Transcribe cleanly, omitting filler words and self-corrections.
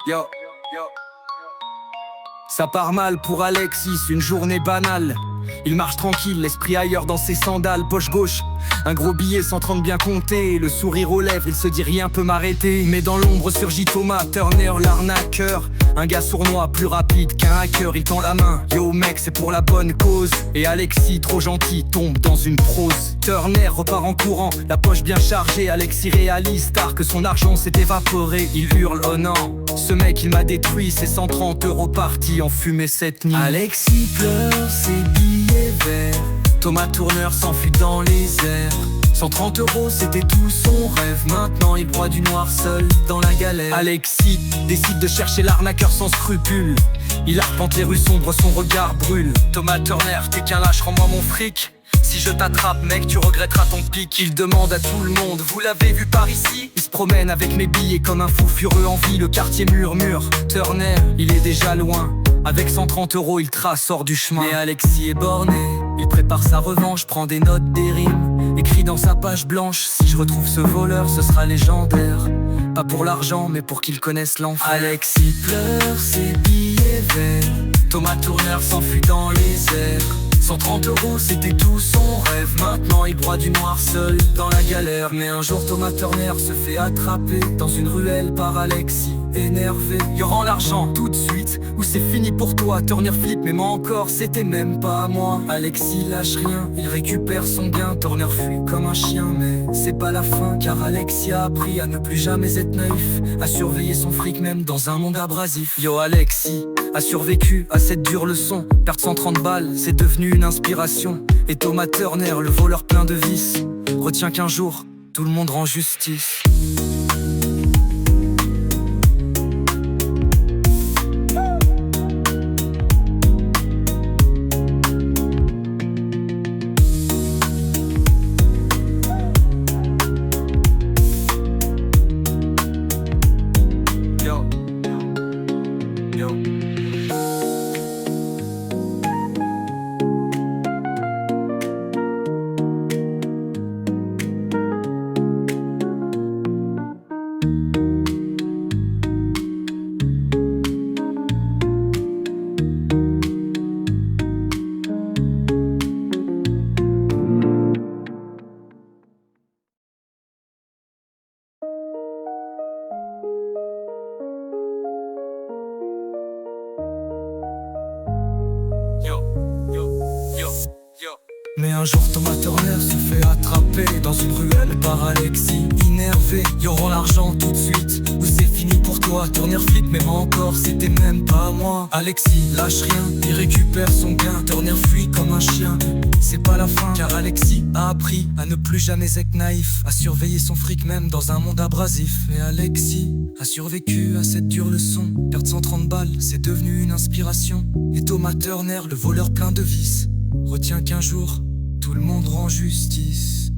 Yo, yo. Ça part mal pour Alexis, une journée banale. Il marche tranquille, l'esprit ailleurs dans ses sandales. Poche gauche, un gros billet 130 bien compté. Le sourire aux lèvres, il se dit rien peut m'arrêter. Mais dans l'ombre surgit Thomas Turner, l'arnaqueur. Un gars sournois, plus rapide qu'un hacker. Il tend la main, yo mec c'est pour la bonne cause. Et Alexis, trop gentil, tombe dans une prose. Turner repart en courant, la poche bien chargée. Alexis réalise tard que son argent s'est évaporé. Il hurle, oh non, ce mec il m'a détruit. Ses 130 € partis en fumée cette nuit. Alexis pleure, ses billets verts. Thomas Turner s'enfuit dans les airs. 130 € c'était tout son rêve. Maintenant il broie du noir seul dans la galère. Alexis décide de chercher l'arnaqueur sans scrupule. Il arpente les rues sombres, son regard brûle. Thomas Turner, t'es qu'un lâche, rends-moi mon fric. Si je t'attrape mec, tu regretteras ton pic. Il demande à tout le monde, vous l'avez vu par ici? Il se promène avec mes billets comme un fou furieux en vie. Le quartier murmure, Turner, il est déjà loin. Avec 130 € il trace hors du chemin. Mais Alexis est borné, il prépare sa revanche. Prend des notes, des rimes, écrit dans sa page blanche. Si je retrouve ce voleur, ce sera légendaire. Pas pour l'argent, mais pour qu'il connaisse l'enfer. Alexis pleure, ses billets verts. Thomas Turner s'enfuit dans les airs. 130 € c'était tout son rêve. Maintenant il broie du noir seul dans la galère. Mais un jour Thomas Turner se fait attraper dans une ruelle par Alexis, énervé. Il rend l'argent tout de suite ou c'est fini pour toi. Turner flippe, mais moi encore c'était même pas à moi. Alexis lâche rien, il récupère son gain. Turner fuit comme un chien, mais c'est pas la fin. Car Alexis a appris à ne plus jamais être naïf, à surveiller son fric même dans un monde abrasif. Yo Alexis a survécu à cette dure leçon. Perdre 130 balles, c'est devenu une inspiration. Et Thomas Turner, le voleur plein de vices, retient qu'un jour, tout le monde rend justice. Yo, yo. Mais un jour Thomas Turner se fait attraper dans une ruelle par Alexis, énervé. Il rend l'argent tout de suite ou c'est fini pour toi. Turner flippe, mais moi encore c'était même pas à moi. Alexis lâche rien, il récupère son gain. Turner fuit comme un chien, c'est pas la fin. Car Alexis a appris à ne plus jamais être naïf, à surveiller son fric même dans un monde abrasif. Et Alexis a survécu à cette dure leçon. Perdre 130 balles, c'est devenu une inspiration. Et Thomas Turner, le voleur plein de vices, retient qu'un jour, tout le monde rend justice.